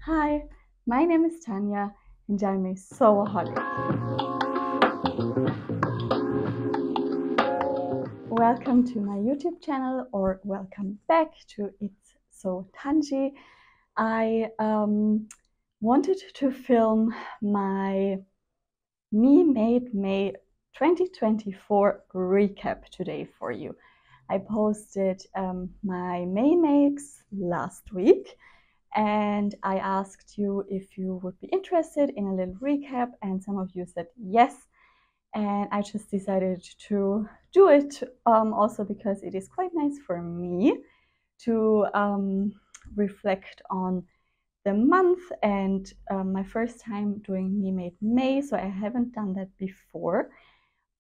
Hi, my name is Tanya and I'm a sewaholic. Welcome to my YouTube channel, or welcome back to It's So Tanschi. I wanted to film my Me Made May 2024 recap today for you. I posted my May makes last week, and I asked you if you would be interested in a little recap, and some of you said yes. And I just decided to do it also because it is quite nice for me to reflect on the month and my first time doing Me Made May, so I haven't done that before.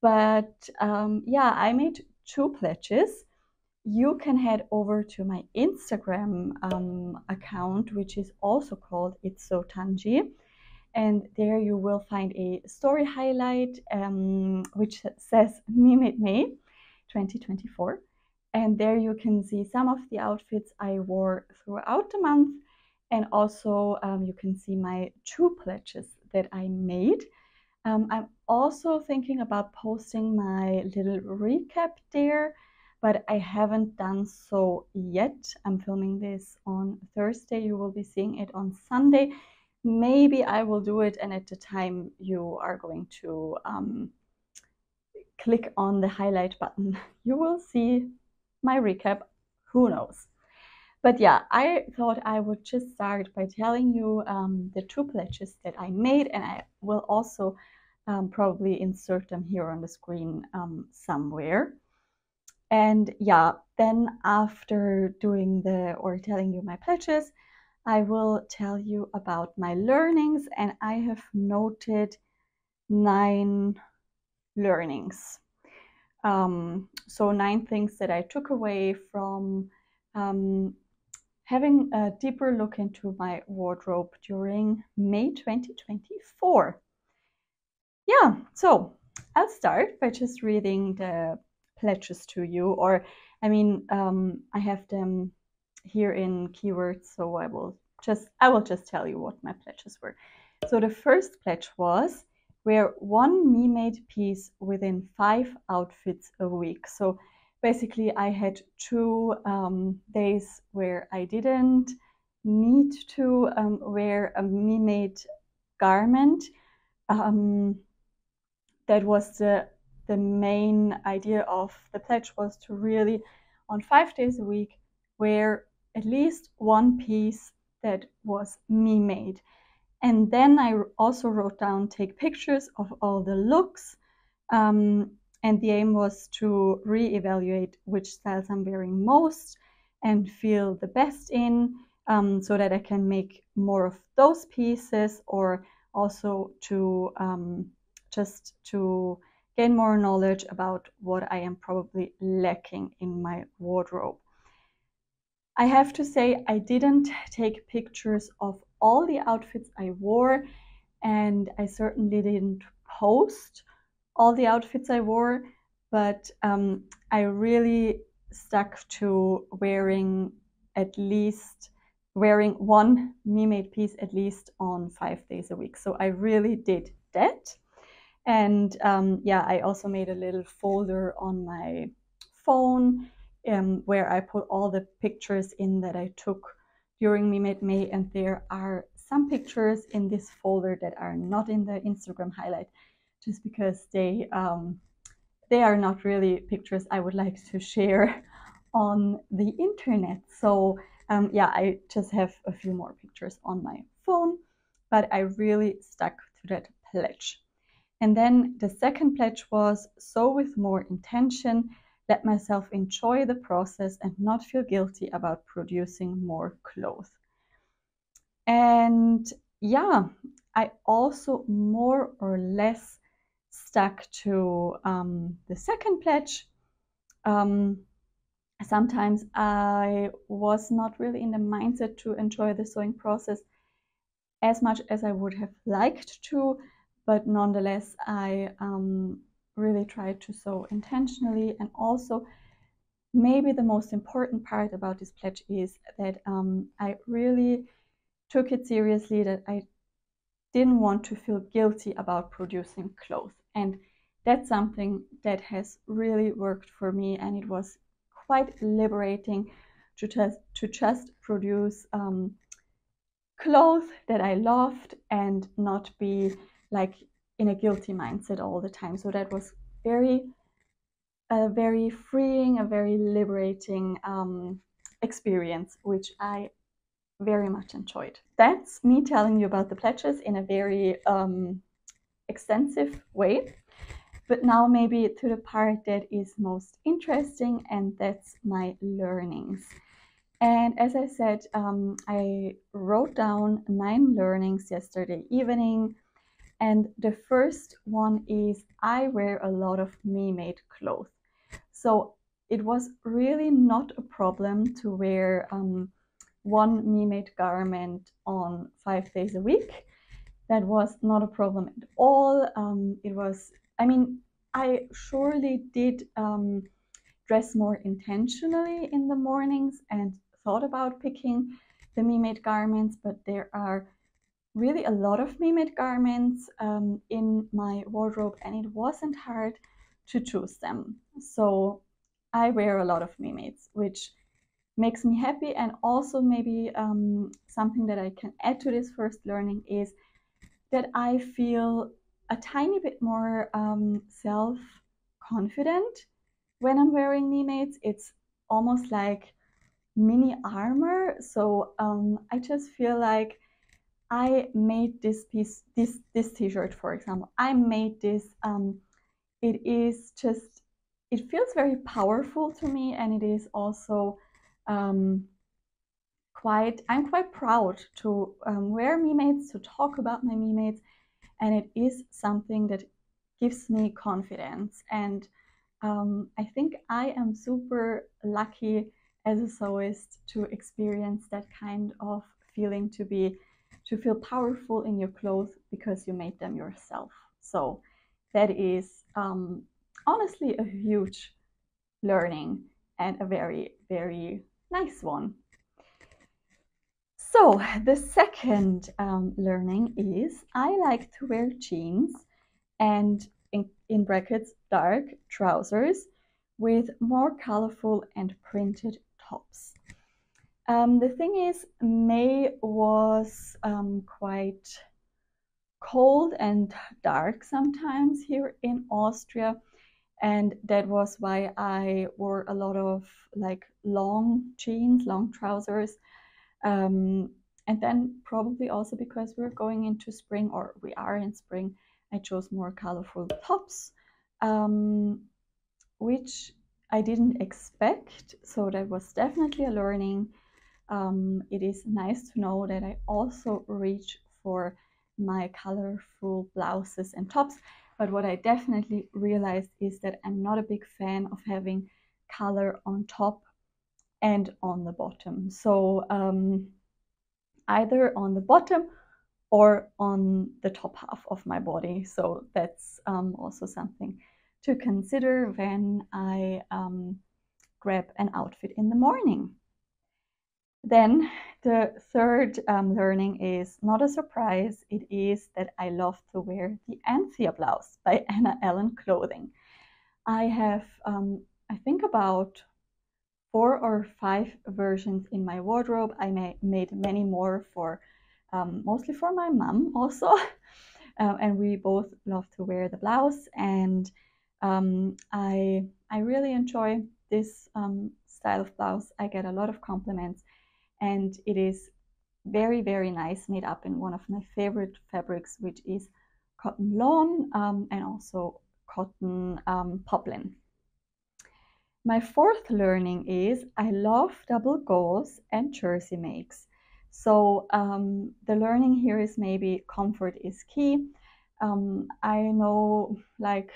But yeah, I made 2 pledges. You can head over to my Instagram account, which is also called It's So Tanschi, and there you will find a story highlight which says Me Made May 2024, and there you can see some of the outfits I wore throughout the month, and also you can see my 2 pledges that I made. I'm also thinking about posting my little recap there, but I haven't done so yet. I'm filming this on Thursday. You will be seeing it on Sunday. Maybe I will do it, and at the time you are going to click on the highlight button, you will see my recap. Who knows? But yeah, I thought I would just start by telling you the 2 pledges that I made, and I will also probably insert them here on the screen somewhere. And yeah, then after telling you my pledges, I will tell you about my learnings, and I have noted 9 learnings. So 9 things that I took away from having a deeper look into my wardrobe during May 2024. Yeah, so I'll start by just reading the pledges to you, or I have them here in keywords, so I will just tell you what my pledges were. So the first pledge was wear 1 me-made piece within 5 outfits a week. So basically I had 2 days where I didn't need to wear a me-made garment. That was the main idea of the pledge, was to really on 5 days a week wear at least 1 piece that was me made. And then I also wrote down take pictures of all the looks, and the aim was to re-evaluate which styles I'm wearing most and feel the best in, so that I can make more of those pieces, or also to just to gain more knowledge about what I am probably lacking in my wardrobe. I have to say I didn't take pictures of all the outfits I wore, and I certainly didn't post all the outfits I wore, but I really stuck to wearing 1 me-made piece at least on 5 days a week. So I really did that. And yeah, I also made a little folder on my phone where I put all the pictures in that I took during Me Made May, and there are some pictures in this folder that are not in the Instagram highlight, just because they are not really pictures I would like to share on the internet. So yeah, I just have a few more pictures on my phone, but I really stuck to that pledge. And then the second pledge was sew with more intention, let myself enjoy the process and not feel guilty about producing more clothes. And yeah, I also more or less stuck to the second pledge. Sometimes I was not really in the mindset to enjoy the sewing process as much as I would have liked to, but nonetheless I really tried to sew intentionally. And also maybe the most important part about this pledge is that I really took it seriously, that I didn't want to feel guilty about producing clothes. And that's something that has really worked for me, and it was quite liberating to just produce clothes that I loved and not be like in a guilty mindset all the time. So that was very freeing, a very liberating experience, which I very much enjoyed. That's me telling you about the pledges in a very extensive way. But now maybe to the part that is most interesting, and that's my learnings. And as I said, I wrote down 9 learnings yesterday evening. And the first one is I wear a lot of me-made clothes. So it was really not a problem to wear one me-made garment on 5 days a week. That was not a problem at all. I surely did dress more intentionally in the mornings and thought about picking the me-made garments, but there are really a lot of me-made garments in my wardrobe, and it wasn't hard to choose them. So I wear a lot of me-mades, which makes me happy. And also maybe something that I can add to this first learning is that I feel a tiny bit more self-confident when I'm wearing me-mades. It's almost like mini armor. So I just feel like I made this piece, this t-shirt, for example. I made this. It feels very powerful to me, and it is also I'm quite proud to wear me-mades, to talk about my me-mades, and it is something that gives me confidence. And I think I am super lucky as a sewist to experience that kind of feeling, to feel powerful in your clothes because you made them yourself. So that is honestly a huge learning, and a very, very nice one. So the second learning is I like to wear jeans and in brackets dark trousers with more colorful and printed tops. The thing is, May was quite cold and dark sometimes here in Austria, and that was why I wore a lot of like long jeans, long trousers. And then probably also because we're going into spring, or we are in spring, I chose more colorful tops, which I didn't expect. So that was definitely a learning. It is nice to know that I also reach for my colorful blouses and tops. But what I definitely realized is that I'm not a big fan of having color on top and on the bottom. So either on the bottom or on the top half of my body. So that's also something to consider when I grab an outfit in the morning. Then the third learning is not a surprise. It is that I love to wear the Anthea blouse by Anna Allen Clothing. I have, I think, about 4 or 5 versions in my wardrobe. I made many more for mostly for my mom also. And we both love to wear the blouse, and I really enjoy this style of blouse. I get a lot of compliments, and it is very, very nice, made up in one of my favorite fabrics, which is cotton lawn and also cotton poplin. My fourth learning is I love double gauze and jersey makes. So the learning here is maybe comfort is key. I know, like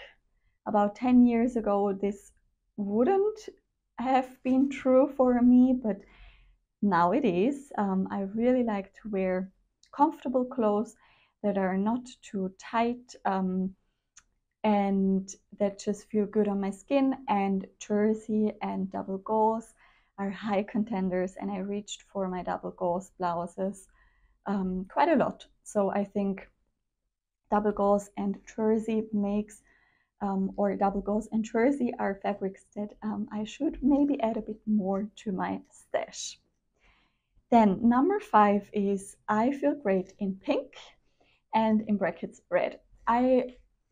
about 10 years ago, this wouldn't have been true for me, but now it is. I really like to wear comfortable clothes that are not too tight and that just feel good on my skin. And jersey and double gauze are high contenders, and I reached for my double gauze blouses quite a lot. So I think double gauze and jersey makes or double gauze and jersey are fabrics that I should maybe add a bit more to my stash. Then number 5 is I feel great in pink and in brackets red.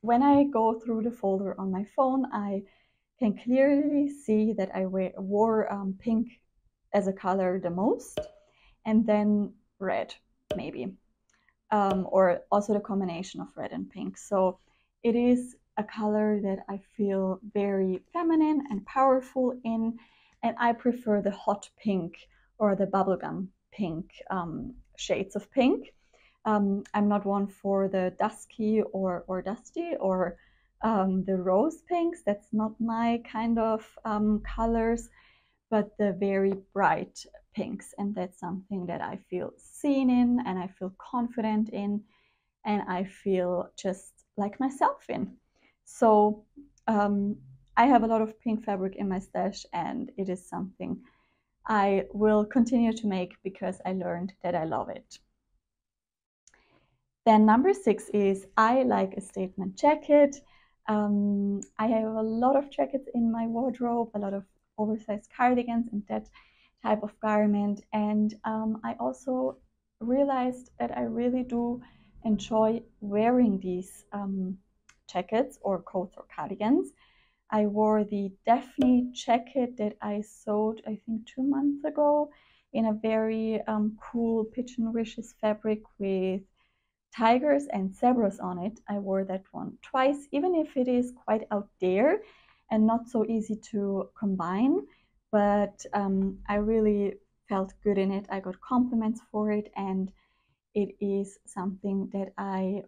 When I go through the folder on my phone, I can clearly see that I wore pink as a color the most, and then red maybe, or also the combination of red and pink. So it is a color that I feel very feminine and powerful in, and I prefer the hot pink or the bubblegum pink shades of pink. I'm not one for the dusky or dusty or the rose pinks. That's not my kind of colors, but the very bright pinks. And that's something that I feel seen in and I feel confident in and I feel just like myself in. So I have a lot of pink fabric in my stash and it is something I will continue to make because I learned that I love it. Then number 6 is I like a statement jacket. I have a lot of jackets in my wardrobe, a lot of oversized cardigans and that type of garment. And I also realized that I really do enjoy wearing these jackets or coats or cardigans. I wore the Daphne jacket that I sewed, I think, 2 months ago in a very cool pigeon wishes fabric with tigers and zebras on it. I wore that one twice, even if it is quite out there and not so easy to combine, but I really felt good in it. I got compliments for it and it is something that I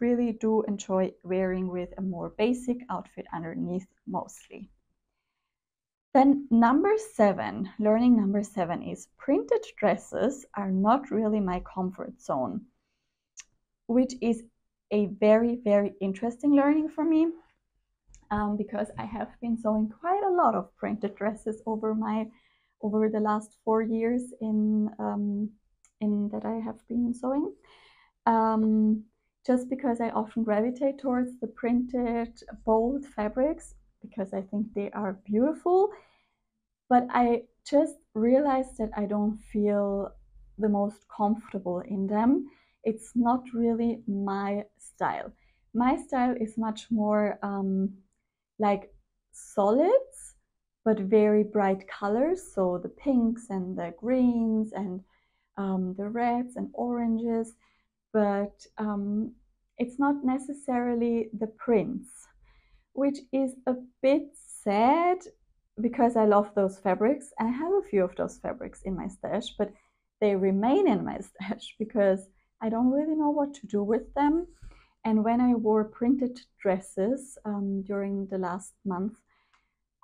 really do enjoy wearing with a more basic outfit underneath mostly. Then learning number 7 is printed dresses are not really my comfort zone, which is a very, very interesting learning for me because I have been sewing quite a lot of printed dresses over the last 4 years in that I have been sewing. Just because I often gravitate towards the printed, bold fabrics because I think they are beautiful, but I just realized that I don't feel the most comfortable in them. It's not really my style. My style is much more like solids, but very bright colors. So the pinks and the greens and the reds and oranges, but it's not necessarily the prints, which is a bit sad because I love those fabrics and I have a few of those fabrics in my stash, but they remain in my stash because I don't really know what to do with them. And when I wore printed dresses during the last month,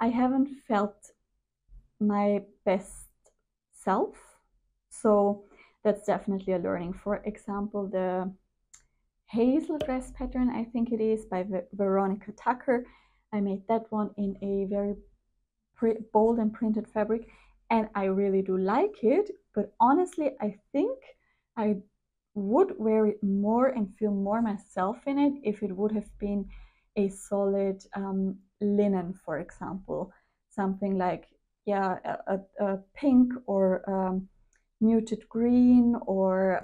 I haven't felt my best self. So that's definitely a learning. For example, the Hazel dress pattern, I think it is, by Veronica Tucker. I made that one in a very bold and printed fabric and I really do like it, but honestly I think I would wear it more and feel more myself in it if it would have been a solid linen, for example, something like a pink or muted green or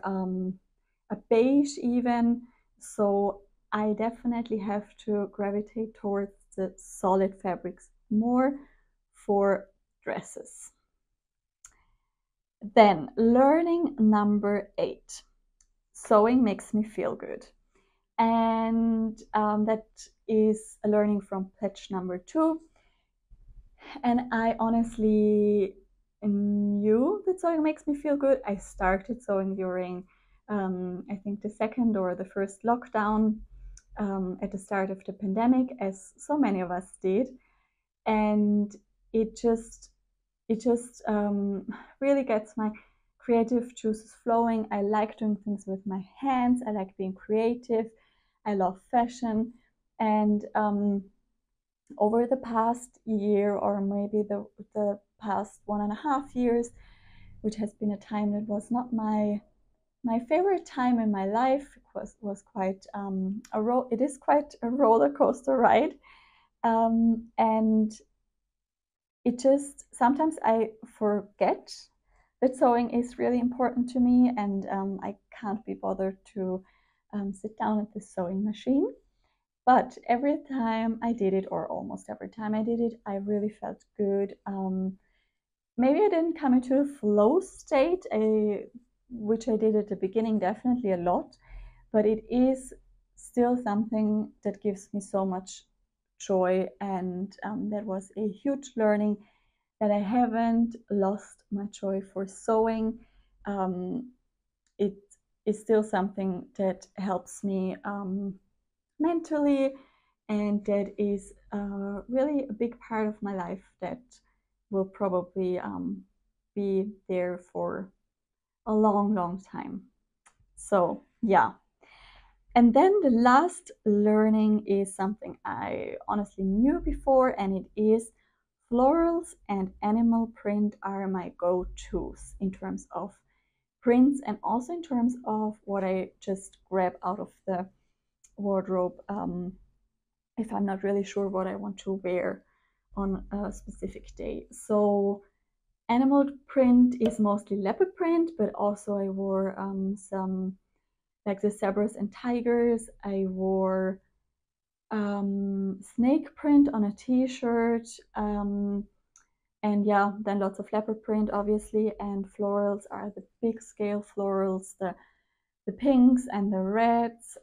a beige even. So I definitely have to gravitate towards the solid fabrics more for dresses. Then learning number 8, sewing makes me feel good. And that is a learning from pledge number 2. And I honestly knew that sewing makes me feel good. I started sewing during, I think, the second or the first lockdown at the start of the pandemic, as so many of us did. And it just really gets my creative juices flowing. I like doing things with my hands. I like being creative. I love fashion. And over the past year, or maybe the past 1.5 years, which has been a time that was not my my favorite time in my life was quite it is quite a roller coaster ride, and it just sometimes I forget that sewing is really important to me, and I can't be bothered to sit down at the sewing machine. But every time I did it, or almost every time I did it, I really felt good. Maybe I didn't come into a flow state, which I did at the beginning definitely a lot, but it is still something that gives me so much joy, and that was a huge learning, that I haven't lost my joy for sewing. It is still something that helps me mentally, and that is really a big part of my life that will probably be there for a long, long time. So yeah. And then the last learning is something I honestly knew before, and it is florals and animal print are my go-tos in terms of prints, and also in terms of what I just grab out of the wardrobe if I'm not really sure what I want to wear on a specific day. So animal print is mostly leopard print, but also I wore some like the zebras and tigers. I wore snake print on a t-shirt, and yeah, then lots of leopard print obviously, and florals are the big scale florals, the pinks and the reds,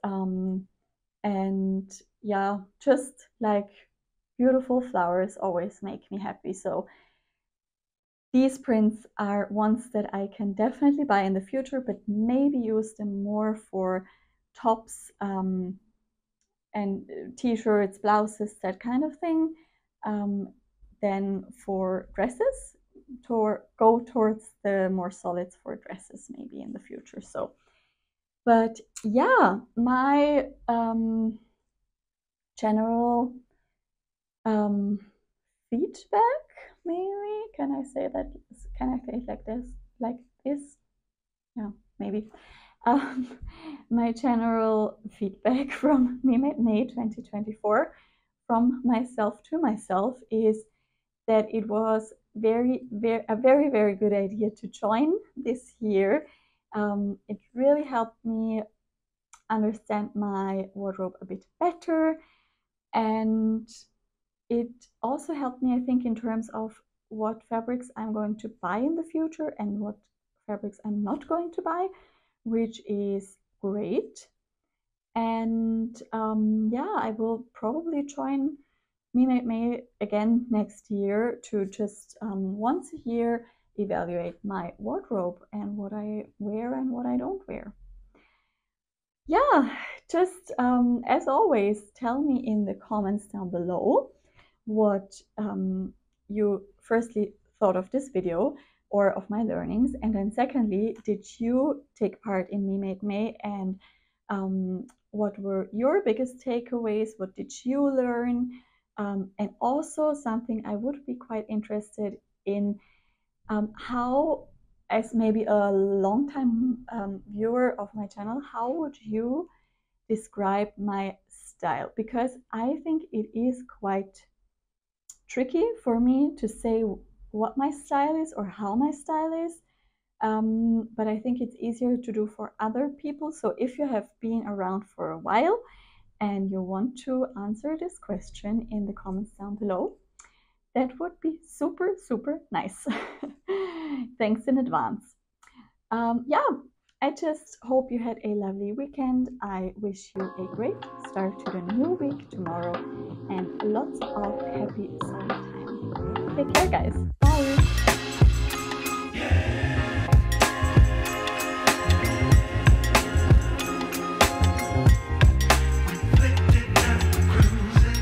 and yeah, just like beautiful flowers always make me happy. So these prints are ones that I can definitely buy in the future, but maybe use them more for tops and t-shirts, blouses, that kind of thing, than for dresses, to go towards the more solids for dresses maybe in the future. So, but yeah, my general feedback, maybe, can I say that, can I say it like this, yeah, maybe. My general feedback from Me Made May 2024 from myself to myself is that it was a very good idea to join this year. It really helped me understand my wardrobe a bit better, and it also helped me, I think, in terms of what fabrics I'm going to buy in the future and what fabrics I'm not going to buy, which is great. And yeah, I will probably join Me Made May again next year to just once a year evaluate my wardrobe and what I wear and what I don't wear. Yeah, just as always, tell me in the comments down below what you firstly thought of this video or of my learnings, and then secondly, did you take part in Me Made May, and what were your biggest takeaways? What did you learn? And also something I would be quite interested in, how, as maybe a long-time viewer of my channel, how would you describe my style? Because I think it is quite tricky for me to say what my style is or how my style is, but I think it's easier to do for other people. So if you have been around for a while and you want to answer this question in the comments down below, that would be super nice. Thanks in advance. Yeah, I just hope you had a lovely weekend. I wish you a great start to the new week tomorrow and lots of happy sewing time. Take care, guys.